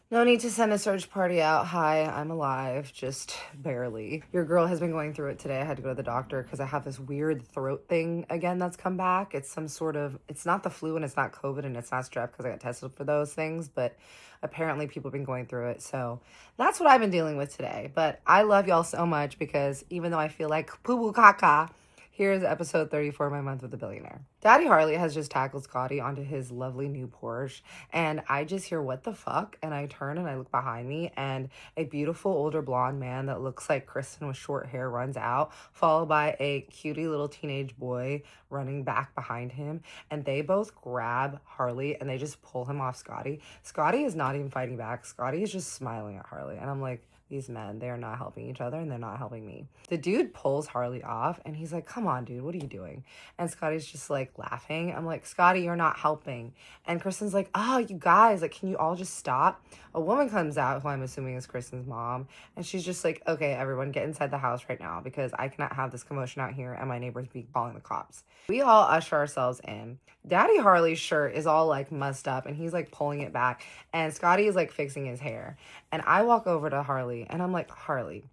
No need to send a search party out. Hi, I'm alive, just barely. Your girl has been going through it today. I had to go to the doctor because I have this weird throat thing again that's come back. It's some sort of, it's not the flu and it's not COVID and it's not strep because I got tested for those things, but apparently people have been going through it. So that's what I've been dealing with today. But I love y'all so much because even though I feel like poo poo caca, here's episode 34 of My Month with a Billionaire. Daddy Harley has just tackled Scotty onto his lovely new Porsche, and I just hear, what the fuck? And I turn and I look behind me, and a beautiful older blonde man that looks like Kristin with short hair runs out, followed by a cutie little teenage boy running back behind him. And they both grab Harley and they just pull him off Scotty. Scotty is not even fighting back. Scotty is just smiling at Harley. And I'm like, these men, they are not helping each other and they're not helping me. The dude pulls Harley off and he's like, come on, dude, what are you doing? And Scotty's just like laughing. I'm like, Scotty, you're not helping. And Kristen's like, oh, you guys, like, can you all just stop? A woman comes out, who I'm assuming is Kristen's mom, and she's just like, okay, everyone get inside the house right now because I cannot have this commotion out here and my neighbors be calling the cops. We all usher ourselves in. Daddy Harley's shirt is all like mussed up and he's like pulling it back, and Scotty is like fixing his hair. And I walk over to Harley and I'm like, Harley.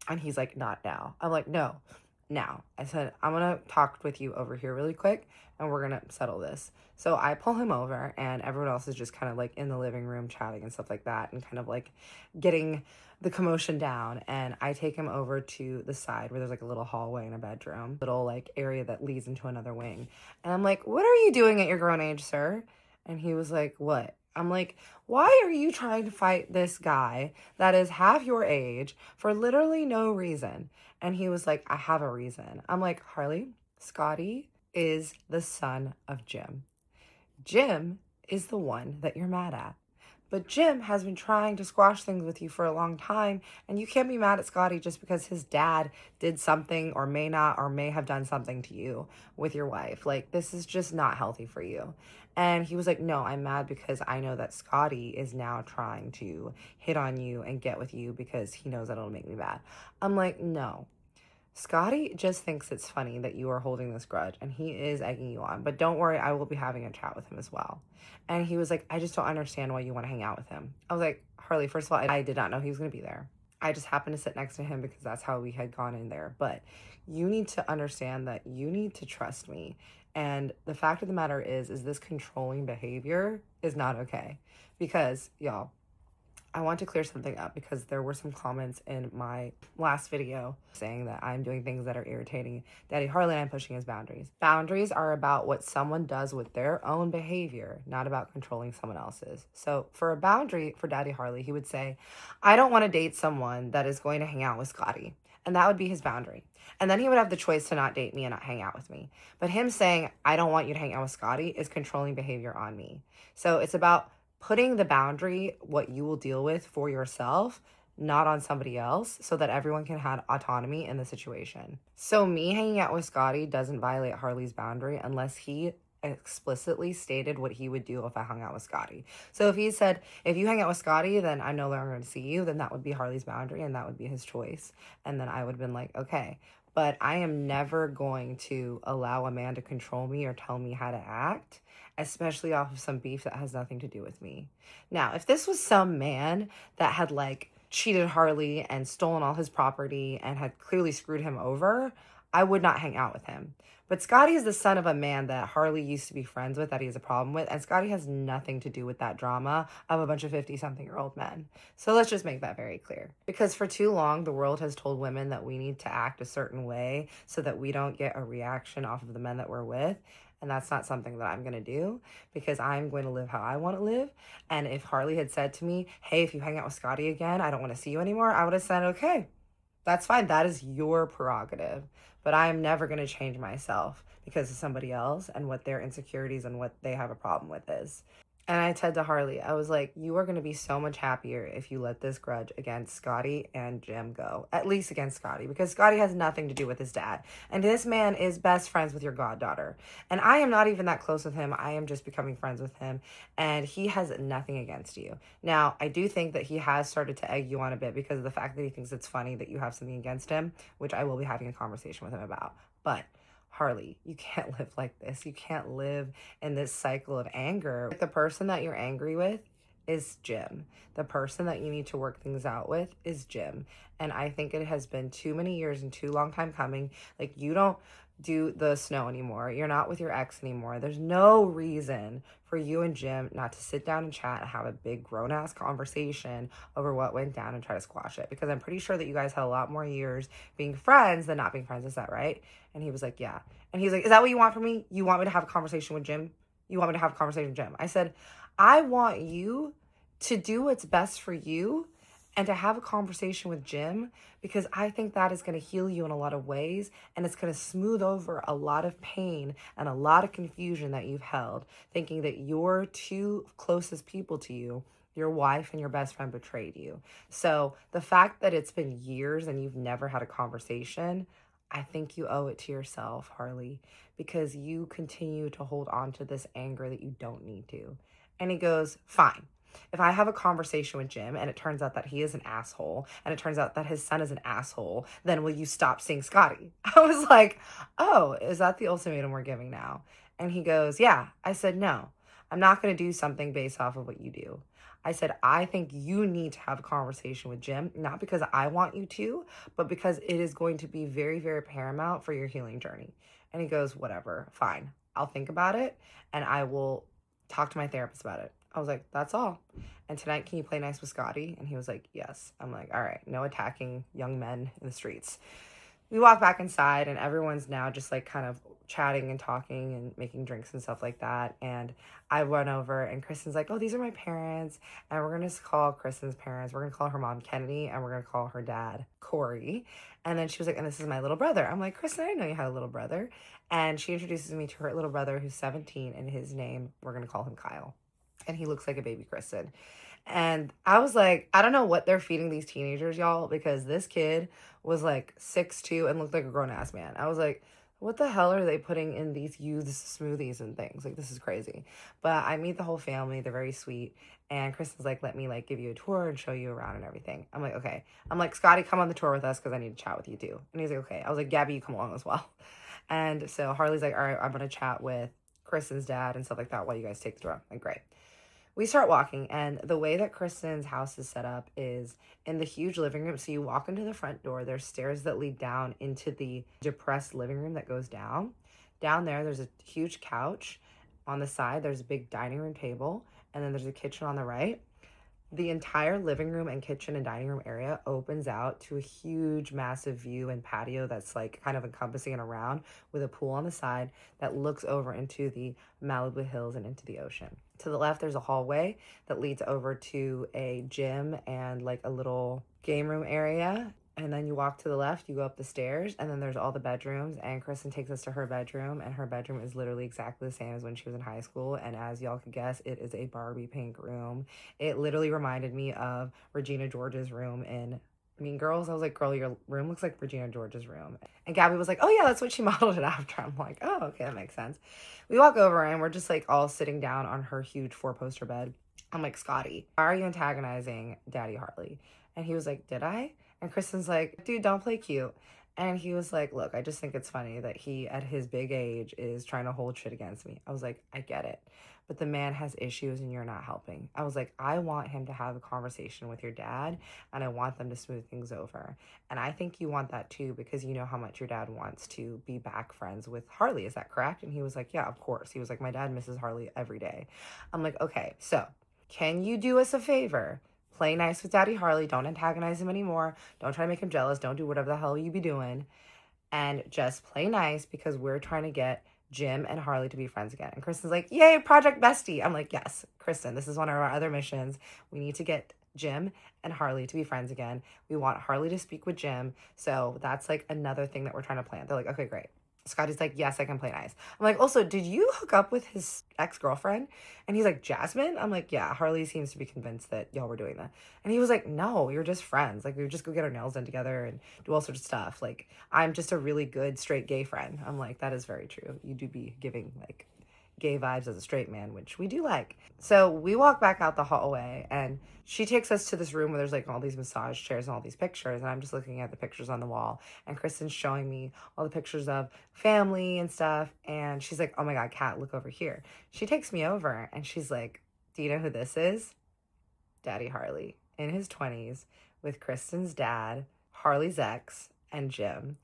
And he's like, not now. I'm like, no, now. I said, I'm going to talk with you over here really quick and we're going to settle this. So I pull him over and everyone else is just kind of like in the living room chatting and stuff like that and kind of like getting the commotion down. And I take him over to the side where there's like a little hallway and a bedroom, little like area that leads into another wing. And I'm like, what are you doing at your grown age, sir? And he was like, what? I'm like, why are you trying to fight this guy that is half your age for literally no reason? And he was like, I have a reason. I'm like, Harley, Scotty is the son of Jim. Jim is the one that you're mad at. But Jim has been trying to squash things with you for a long time, and you can't be mad at Scotty just because his dad did something or may not or may have done something to you with your wife. Like, this is just not healthy for you. And he was like, no, I'm mad because I know that Scotty is now trying to hit on you and get with you because he knows that it'll make me mad. I'm like, no. Scotty just thinks it's funny that you are holding this grudge and he is egging you on. But don't worry, I will be having a chat with him as well. And he was like, I just don't understand why you want to hang out with him. I was like, Harley, first of all, I did not know he was going to be there. I just happened to sit next to him because that's how we had gone in there. But you need to understand that you need to trust me. And the fact of the matter is this controlling behavior is not okay. Because, y'all, I want to clear something up because there were some comments in my last video saying that I'm doing things that are irritating Daddy Harley and I'm pushing his boundaries. Boundaries are about what someone does with their own behavior, not about controlling someone else's. So for a boundary for Daddy Harley, he would say, I don't want to date someone that is going to hang out with Scotty. And that would be his boundary. And then he would have the choice to not date me and not hang out with me. But him saying, I don't want you to hang out with Scotty is controlling behavior on me. So it's about putting the boundary, what you will deal with for yourself, not on somebody else, so that everyone can have autonomy in the situation. So me hanging out with Scotty doesn't violate Harley's boundary unless he explicitly stated what he would do if I hung out with Scotty. So if he said, if you hang out with Scotty, then I'm no longer going to see you, then that would be Harley's boundary and that would be his choice. And then I would have been like, okay. But I am never going to allow a man to control me or tell me how to act, especially off of some beef that has nothing to do with me. Now, if this was some man that had like cheated Harley and stolen all his property and had clearly screwed him over, I would not hang out with him. But Scotty is the son of a man that Harley used to be friends with, that he has a problem with, and Scotty has nothing to do with that drama of a bunch of 50-something-year-old men. So let's just make that very clear. Because for too long, the world has told women that we need to act a certain way so that we don't get a reaction off of the men that we're with. And that's not something that I'm going to do because I'm going to live how I want to live. And if Harley had said to me, hey, if you hang out with Scotty again, I don't want to see you anymore, I would have said, okay, that's fine. That is your prerogative. But I am never going to change myself because of somebody else and what their insecurities and what they have a problem with is. And I said to Harley, I was like, you are going to be so much happier if you let this grudge against Scotty and Jim go. At least against Scotty, because Scotty has nothing to do with his dad. And this man is best friends with your goddaughter. And I am not even that close with him. I am just becoming friends with him. And he has nothing against you. Now, I do think that he has started to egg you on a bit because of the fact that he thinks it's funny that you have something against him, which I will be having a conversation with him about. But Harley, you can't live like this. You can't live in this cycle of anger. The person that you're angry with is Jim. The person that you need to work things out with is Jim. And I think it has been too many years and too long time coming. Like, you don't do the snow anymore. You're not with your ex anymore. There's no reason for you and Jim not to sit down and chat and have a big grown ass conversation over what went down and try to squash it. Because I'm pretty sure that you guys had a lot more years being friends than not being friends. Is that right? And he was like, yeah. And he's like, is that what you want from me? You want me to have a conversation with Jim? You want me to have a conversation with Jim? I said, I want you to do what's best for you and to have a conversation with Jim, because I think that is going to heal you in a lot of ways, and it's going to smooth over a lot of pain and a lot of confusion that you've held, thinking that your two closest people to you, your wife and your best friend, betrayed you. So the fact that it's been years and you've never had a conversation, I think you owe it to yourself, Harley, because you continue to hold on to this anger that you don't need to. And he goes, fine. If I have a conversation with Jim and it turns out that he is an asshole and it turns out that his son is an asshole, then will you stop seeing Scotty? I was like, oh, is that the ultimatum we're giving now? And he goes, yeah. I said, no, I'm not going to do something based off of what you do. I said, I think you need to have a conversation with Jim, not because I want you to, but because it is going to be very, very paramount for your healing journey. And he goes, whatever, fine. I'll think about it and I will talk to my therapist about it. I was like, that's all. And tonight, can you play nice with Scotty? And he was like, yes. I'm like, all right, no attacking young men in the streets. We walk back inside and everyone's now just like kind of chatting and talking and making drinks and stuff like that. And I went over and Kristin's like, oh, these are my parents. And we're going to call Kristin's parents. We're going to call her mom Kennedy and we're going to call her dad Corey. And then she was like, and this is my little brother. I'm like, Kristin, I didn't know you had a little brother. And she introduces me to her little brother who's 17 and his name, we're going to call him Kyle. And he looks like a baby Kristin. And I was like, I don't know what they're feeding these teenagers, y'all, because this kid was like 6'2" and looked like a grown-ass man. I was like, what the hell are they putting in these youths smoothies and things? Like, this is crazy. But I meet the whole family. They're very sweet. And Kristen's like, let me like give you a tour and show you around and everything. I'm like, okay. I'm like, Scotty, come on the tour with us because I need to chat with you too. And he's like, okay. I was like, Gabby, you come along as well. And so Harley's like, all right, I'm going to chat with Kristen's dad and stuff like that while you guys take the tour. I'm like, great. We start walking, and the way that Kristin's house is set up is in the huge living room. So you walk into the front door, there's stairs that lead down into the depressed living room that goes down. Down there's a huge couch. On the side, there's a big dining room table, and then there's a kitchen on the right. The entire living room and kitchen and dining room area opens out to a huge, massive view and patio that's like kind of encompassing it around with a pool on the side that looks over into the Malibu Hills and into the ocean. To the left, there's a hallway that leads over to a gym and like a little game room area. And then you walk to the left, you go up the stairs, and then there's all the bedrooms. And Kristin takes us to her bedroom, and her bedroom is literally exactly the same as when she was in high school. And as y'all could guess, it is a Barbie pink room. It literally reminded me of Regina George's room in Mean Girls. I was like, girl, your room looks like Regina George's room. And Gabby was like, oh yeah, that's what she modeled it after. I'm like, oh, okay, that makes sense. We walk over, and we're just like all sitting down on her huge 4-poster bed. I'm like, Scotty, why are you antagonizing Daddy Harley? And he was like, did I? And Kristin's like, dude, don't play cute. And he was like, look, I just think it's funny that he, at his big age, is trying to hold shit against me. I was like, I get it. But the man has issues and you're not helping. I was like, I want him to have a conversation with your dad and I want them to smooth things over. And I think you want that too because you know how much your dad wants to be back friends with Harley. Is that correct? And he was like, yeah, of course. He was like, my dad misses Harley every day. I'm like, okay, so can you do us a favor? Play nice with Daddy Harley. Don't antagonize him anymore. Don't try to make him jealous. Don't do whatever the hell you be doing. And just play nice because we're trying to get Jim and Harley to be friends again. And Kristin's like, yay, Project Bestie. I'm like, yes, Kristin, this is one of our other missions. We need to get Jim and Harley to be friends again. We want Harley to speak with Jim. So that's like another thing that we're trying to plan. They're like, okay, great. Scotty's like, yes, I can play nice. I'm like, also, did you hook up with his ex-girlfriend? And he's like, Jasmine? I'm like, yeah, Harley seems to be convinced that y'all were doing that. And he was like, no, we were just friends. Like, we would just go get our nails done together and do all sorts of stuff. Like, I'm just a really good straight gay friend. I'm like, that is very true. You do be giving, like, gay vibes as a straight man, which we do like. So we walk back out the hallway and she takes us to this room where there's like all these massage chairs and all these pictures. And I'm just looking at the pictures on the wall and Kristin's showing me all the pictures of family and stuff. And she's like, oh my God, Kat, look over here. She takes me over and she's like, do you know who this is? Daddy Harley in his 20s with Kristin's dad, Harley's ex, and Jim.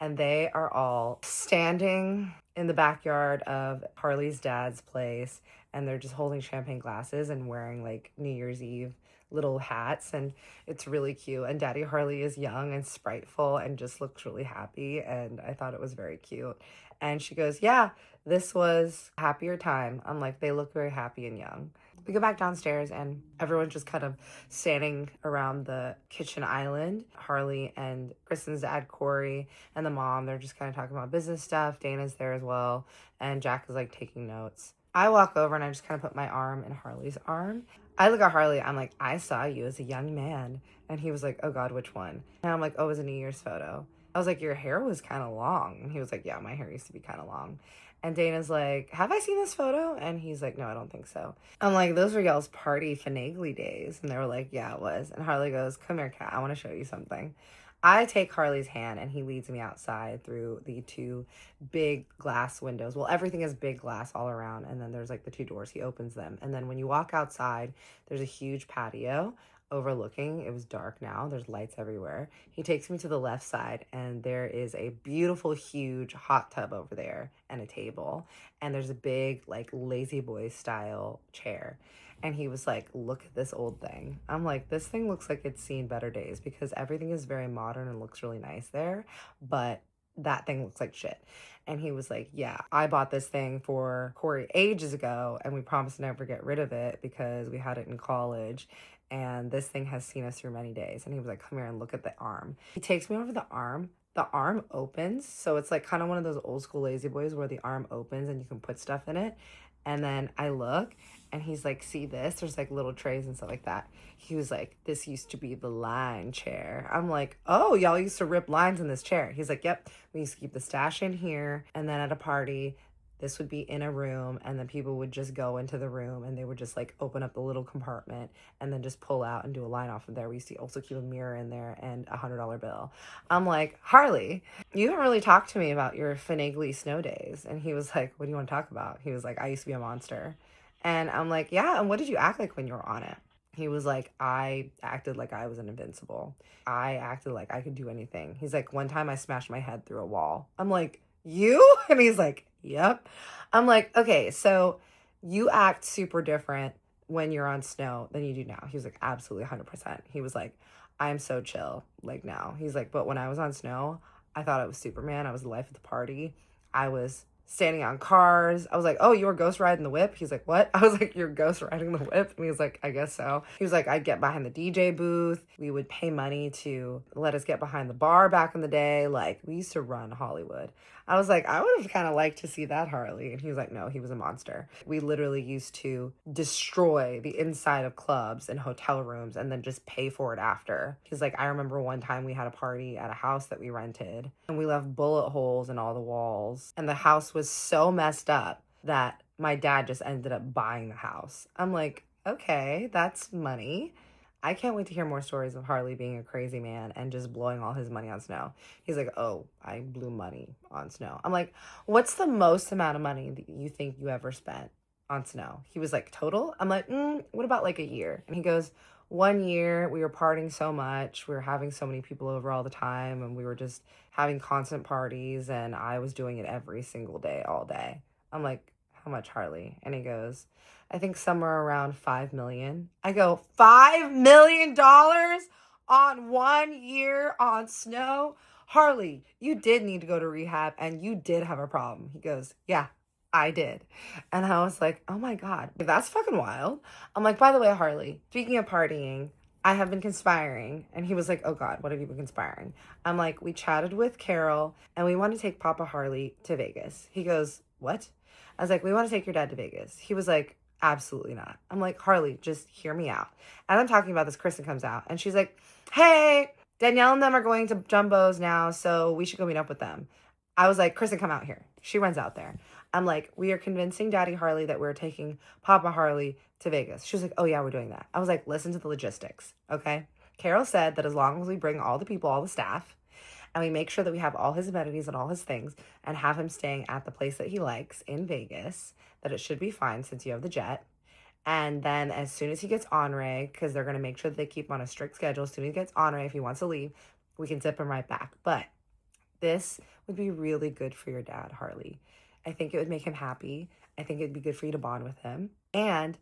And they are all standing in the backyard of Harley's dad's place, and they're just holding champagne glasses and wearing like New Year's Eve little hats, and it's really cute. And Daddy Harley is young and spriteful and just looks really happy, and I thought it was very cute. And she goes, yeah, this was a happier time. I'm like, they look very happy and young. We go back downstairs and everyone's just kind of standing around the kitchen island. Harley and Kristin's dad, Corey, and the mom, they're just kind of talking about business stuff. Dana's there as well, and Jack is like taking notes. I walk over and I just kind of put my arm in Harley's arm. I look at Harley, I'm like, I saw you as a young man. And he was like, oh God, which one? And I'm like, oh, it was a New Year's photo. I was like, your hair was kind of long. And he was like, yeah, my hair used to be kind of long. And Dana's like, have I seen this photo? And he's like, no, I don't think so. I'm like, those were y'all's party finagly days. And they were like, yeah, it was. And Harley goes, come here, cat, I want to show you something. I take Harley's hand and he leads me outside through the two big glass windows. Well, everything is big glass all around. And then there's like the two doors. He opens them. And then when you walk outside, there's a huge patio overlooking. It was dark now. There's lights everywhere. He takes me to the left side and there is a beautiful, huge hot tub over there and a table. And there's a big, like, lazy boy style chair. And he was like, look at this old thing. I'm like, this thing looks like it's seen better days because everything is very modern and looks really nice there. But that thing looks like shit. And he was like, yeah, I bought this thing for Corey ages ago and we promised to never get rid of it because we had it in college. And this thing has seen us through many days. And he was like, come here and look at the arm. He takes me over the arm. The arm opens. So it's like kind of one of those old school lazy boys where the arm opens and you can put stuff in it. And then I look and he's like, see this? There's like little trays and stuff like that. He was like, this used to be the line chair. I'm like, oh, y'all used to rip lines in this chair. He's like, yep, we used to keep the stash in here. And then at a party, this would be in a room and then people would just go into the room and they would just like open up the little compartment and then just pull out and do a line off of there. We used to also keep a mirror in there and $100 bill. I'm like, Harley, you haven't really talked to me about your finagly snow days. And he was like, what do you want to talk about? He was like, I used to be a monster. And I'm like, yeah, and what did you act like when you were on it? He was like, I acted like I was invincible. I acted like I could do anything. He's like, one time I smashed my head through a wall. I'm like, you? And he's like, yep. I'm like, okay, so you act super different when you're on snow than you do now. He was like, absolutely 100%. He was like, I'm so chill like now. He's like, but when I was on snow, I thought I was Superman. I was the life of the party. I was standing on cars. I was like, oh, you were ghost riding the whip? He's like, what? I was like, you're ghost riding the whip? And he was like, I guess so. He was like, I'd get behind the DJ booth. We would pay money to let us get behind the bar back in the day. Like, we used to run Hollywood. I was like, I would have kind of liked to see that, Harley. And he was like, no, he was a monster. We literally used to destroy the inside of clubs and hotel rooms and then just pay for it after. He's like, I remember one time we had a party at a house that we rented and we left bullet holes in all the walls. And the house was so messed up that my dad just ended up buying the house. I'm like, okay, that's money. I can't wait to hear more stories of Harley being a crazy man and just blowing all his money on snow. He's like, oh, I blew money on snow. I'm like, what's the most amount of money that you think you ever spent on snow? He was like, total? I'm like, what about like a year? And he goes, 1 year, we were partying so much. We were having so many people over all the time. And we were just having constant parties. And I was doing it every single day, all day. I'm like, how much, Harley? And he goes, I think somewhere around 5 million. I go, $5 million on 1 year on snow? Harley, you did need to go to rehab and you did have a problem. He goes, yeah, I did. And I was like, oh my God, that's fucking wild. I'm like, by the way, Harley, speaking of partying, I have been conspiring. And he was like, oh God, what have you been conspiring? I'm like, we chatted with Carol and we want to take Papa Harley to Vegas. He goes, what? I was like, we want to take your dad to Vegas. He was like, absolutely not. I'm like, Harley, just hear me out. As I'm talking about this, Kristin comes out and she's like, hey, Danielle and them are going to Jumbo's now, so we should go meet up with them. I was like, Kristin, come out here. She runs out there. I'm like, we are convincing Daddy Harley that we're taking Papa Harley to Vegas. She was like, oh yeah, we're doing that. I was like, listen to the logistics, okay? Carol said that as long as we bring all the people, all the staff, and we make sure that we have all his amenities and all his things and have him staying at the place that he likes in Vegas, that it should be fine since you have the jet. And then as soon as he gets Honore, because they're going to make sure that they keep him on a strict schedule, as soon as he gets Honore, if he wants to leave, we can zip him right back. But this would be really good for your dad, Harley. I think it would make him happy. I think it'd be good for you to bond with him. And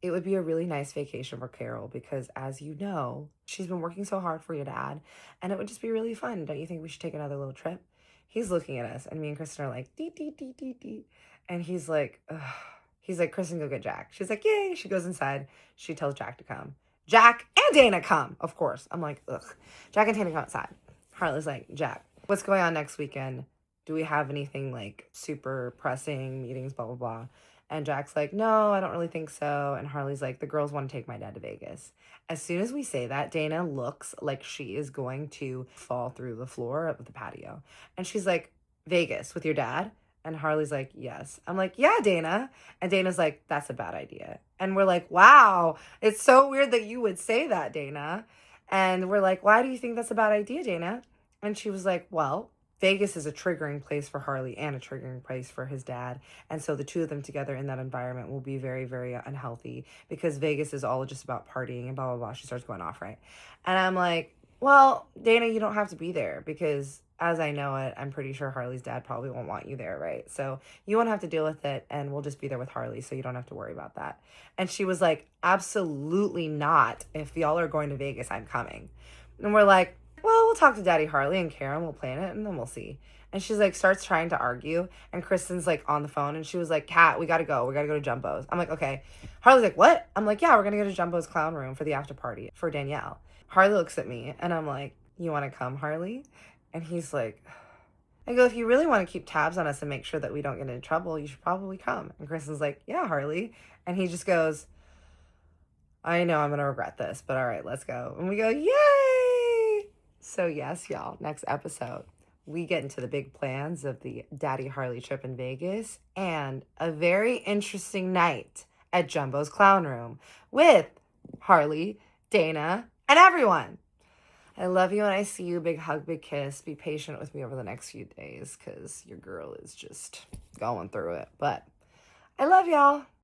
it would be a really nice vacation for Carol because, as you know, she's been working so hard for your dad. And it would just be really fun. Don't you think we should take another little trip? He's looking at us, and me and Kristin are like, dee, dee, dee, dee, dee. And he's like, ugh. He's like, Kristin, go get Jack. She's like, yay. She goes inside. She tells Jack to come. Jack and Dana come, of course. I'm like, ugh. Jack and Dana come outside. Harley's like, Jack, what's going on next weekend? Do we have anything like super pressing meetings, blah, blah, blah? And Jack's like, no, I don't really think so. And Harley's like, the girls want to take my dad to Vegas. As soon as we say that, Dana looks like she is going to fall through the floor of the patio. And she's like, Vegas with your dad? And Harley's like, yes. I'm like, yeah, Dana. And Dana's like, that's a bad idea. And we're like, wow, it's so weird that you would say that, Dana. And we're like, why do you think that's a bad idea, Dana? And she was like, well, Vegas is a triggering place for Harley and a triggering place for his dad. And so the two of them together in that environment will be very, very unhealthy because Vegas is all just about partying and blah, blah, blah. She starts going off, right? And I'm like, well, Dana, you don't have to be there because as I know it, I'm pretty sure Harley's dad probably won't want you there, right? So you won't have to deal with it and we'll just be there with Harley so you don't have to worry about that. And she was like, absolutely not. If y'all are going to Vegas, I'm coming. And we're like, well, we'll talk to Daddy Harley and Karen, we'll plan it, and then we'll see. And she's like, starts trying to argue, and Kristin's like on the phone, and she was like, Kat, we gotta go to Jumbo's. I'm like, okay. Harley's like, what? I'm like, yeah, we're gonna go to Jumbo's clown room for the after party for Danielle. Harley looks at me, and I'm like, you wanna come, Harley? And he's like, I go, if you really want to keep tabs on us and make sure that we don't get into trouble, you should probably come. And Kristin's like, yeah, Harley. And he just goes, I know I'm gonna regret this, but all right, let's go. And we go, yay! So yes, y'all, next episode, we get into the big plans of the Daddy Harley trip in Vegas and a very interesting night at Jumbo's Clown Room with Harley, Dana, and everyone. I love you and I see you. Big hug, big kiss. Be patient with me over the next few days because your girl is just going through it. But I love y'all.